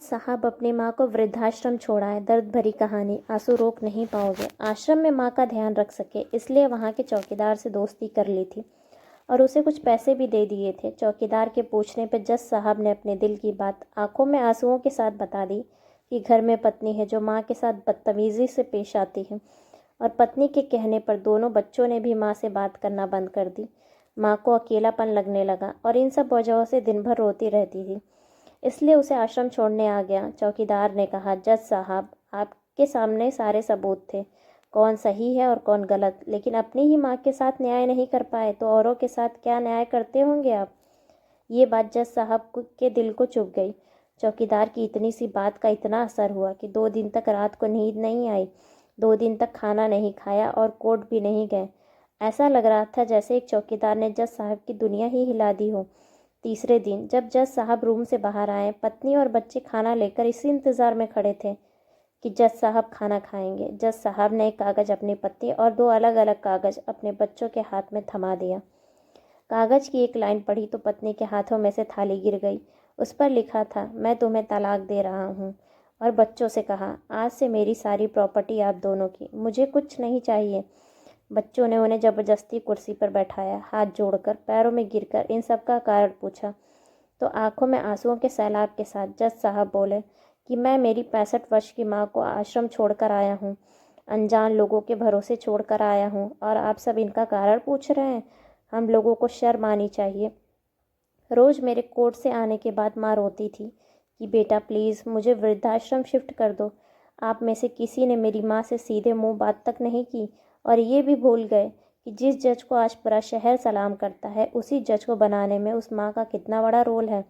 साहब अपनी माँ को वृद्धाश्रम छोड़ाए। दर्द भरी कहानी, आंसू रोक नहीं पाओगे। आश्रम में माँ का ध्यान रख सके इसलिए वहाँ के चौकीदार से दोस्ती कर ली थी और उसे कुछ पैसे भी दे दिए थे। चौकीदार के पूछने पर जज साहब ने अपने दिल की बात आंखों में आंसुओं के साथ बता दी कि घर में पत्नी है जो माँ के साथ बदतमीजी से पेश आती है, और पत्नी के कहने पर दोनों बच्चों ने भी माँ से बात करना बंद कर दी। माँ को अकेलापन लगने लगा और इन सब वजहों से दिन भर रोती रहती थी, इसलिए उसे आश्रम छोड़ने आ गया। चौकीदार ने कहा, जज साहब, आपके सामने सारे सबूत थे, कौन सही है और कौन गलत, लेकिन अपनी ही माँ के साथ न्याय नहीं कर पाए तो औरों के साथ क्या न्याय करते होंगे आप। ये बात जज साहब के दिल को चुभ गई। चौकीदार की इतनी सी बात का इतना असर हुआ कि 2 दिन तक रात को नींद नहीं आई, 2 दिन तक खाना नहीं खाया और कोर्ट भी नहीं गए। ऐसा लग रहा था जैसे एक चौकीदार ने जज साहब की दुनिया ही हिला दी हो। तीसरे दिन जब जज साहब रूम से बाहर आए, पत्नी और बच्चे खाना लेकर इसी इंतज़ार में खड़े थे कि जज साहब खाना खाएंगे। जज साहब ने एक कागज़ अपनी पत्नी और 2 अलग अलग कागज़ अपने बच्चों के हाथ में थमा दिया। कागज़ की एक लाइन पढ़ी तो पत्नी के हाथों में से थाली गिर गई। उस पर लिखा था, मैं तुम्हें तलाक दे रहा हूँ। और बच्चों से कहा, आज से मेरी सारी प्रॉपर्टी आप दोनों की, मुझे कुछ नहीं चाहिए। बच्चों ने उन्हें ज़बरदस्ती कुर्सी पर बैठाया, हाथ जोड़कर, पैरों में गिरकर इन सब का कारण पूछा तो आंखों में आंसुओं के सैलाब के साथ जज साहब बोले कि मैं मेरी 65 वर्ष की माँ को आश्रम छोड़कर आया हूँ, अनजान लोगों के भरोसे छोड़कर आया हूँ, और आप सब इनका कारण पूछ रहे हैं। हम लोगों को शर्म आनी चाहिए। रोज़ मेरे कोर्ट से आने के बाद माँ रोती थी कि बेटा प्लीज़ मुझे वृद्धाश्रम शिफ्ट कर दो। आप में से किसी ने मेरी माँ से सीधे मुंह बात तक नहीं की और ये भी भूल गए कि जिस जज को आज पूरा शहर सलाम करता है, उसी जज को बनाने में उस माँ का कितना बड़ा रोल है।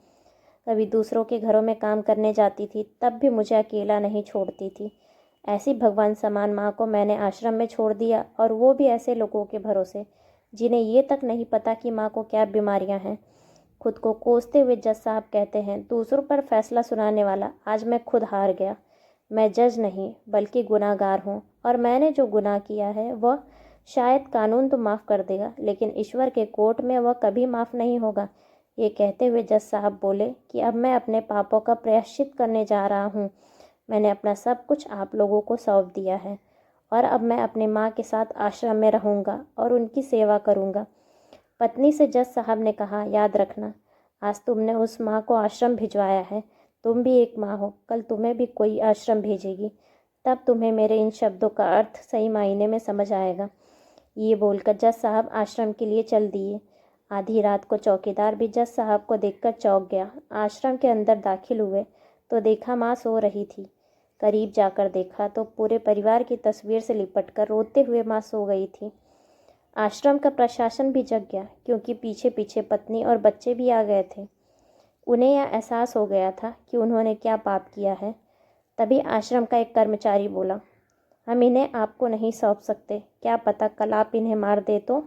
कभी दूसरों के घरों में काम करने जाती थी तब भी मुझे अकेला नहीं छोड़ती थी। ऐसी भगवान समान माँ को मैंने आश्रम में छोड़ दिया, और वो भी ऐसे लोगों के भरोसे जिन्हें ये तक नहीं पता कि माँ को क्या बीमारियाँ हैं। खुद को कोसते हुए जज साहब कहते हैं, दूसरों पर फैसला सुनाने वाला, आज मैं खुद हार गया। मैं जज नहीं बल्कि गुनाहगार हूँ, और मैंने जो गुनाह किया है वह शायद कानून तो माफ़ कर देगा, लेकिन ईश्वर के कोर्ट में वह कभी माफ़ नहीं होगा। ये कहते हुए जज साहब बोले कि अब मैं अपने पापों का प्रायश्चित करने जा रहा हूँ। मैंने अपना सब कुछ आप लोगों को सौंप दिया है, और अब मैं अपनी माँ के साथ आश्रम में रहूँगा और उनकी सेवा करूँगा। पत्नी से जज साहब ने कहा, याद रखना, आज तुमने उस माँ को आश्रम भिजवाया है, तुम भी एक माँ हो, कल तुम्हें भी कोई आश्रम भेजेगी, तब तुम्हें मेरे इन शब्दों का अर्थ सही मायने में समझ आएगा। ये बोलकर जज साहब आश्रम के लिए चल दिए। आधी रात को चौकीदार भी जज साहब को देखकर चौंक गया। आश्रम के अंदर दाखिल हुए तो देखा माँ सो रही थी। करीब जाकर देखा तो पूरे परिवार की तस्वीर से लिपटकर रोते हुए माँ सो गई थी। आश्रम का प्रशासन भी जग गया, क्योंकि पीछे पीछे पत्नी और बच्चे भी आ गए थे। उन्हें यह एहसास हो गया था कि उन्होंने क्या पाप किया है। तभी आश्रम का एक कर्मचारी बोला, हम इन्हें आपको नहीं सौंप सकते, क्या पता कल आप इन्हें मार दे तो।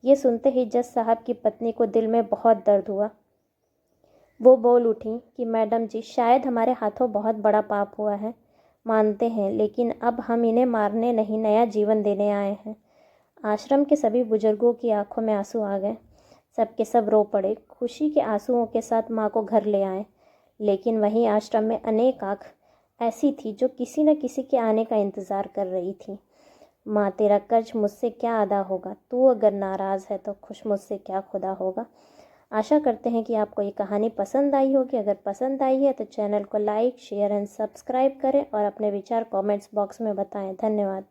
ये सुनते ही जज साहब की पत्नी को दिल में बहुत दर्द हुआ। वो बोल उठी कि मैडम जी, शायद हमारे हाथों बहुत बड़ा पाप हुआ है, मानते हैं, लेकिन अब हम इन्हें मारने नहीं, नया जीवन देने आए हैं। आश्रम के सभी बुजुर्गों की आंखों में आंसू आ गए। सबके सब रो पड़े। खुशी के आंसुओं के साथ माँ को घर ले आए। लेकिन वहीं आश्रम में अनेक आँख ऐसी थी जो किसी न किसी के आने का इंतज़ार कर रही थी। माँ, तेरा कर्ज मुझसे क्या अदा होगा, तू अगर नाराज़ है तो खुश मुझसे क्या खुदा होगा। आशा करते हैं कि आपको ये कहानी पसंद आई होगी। अगर पसंद आई है तो चैनल को लाइक, शेयर एंड सब्सक्राइब करें और अपने विचार कमेंट्स बॉक्स में बताएं। धन्यवाद।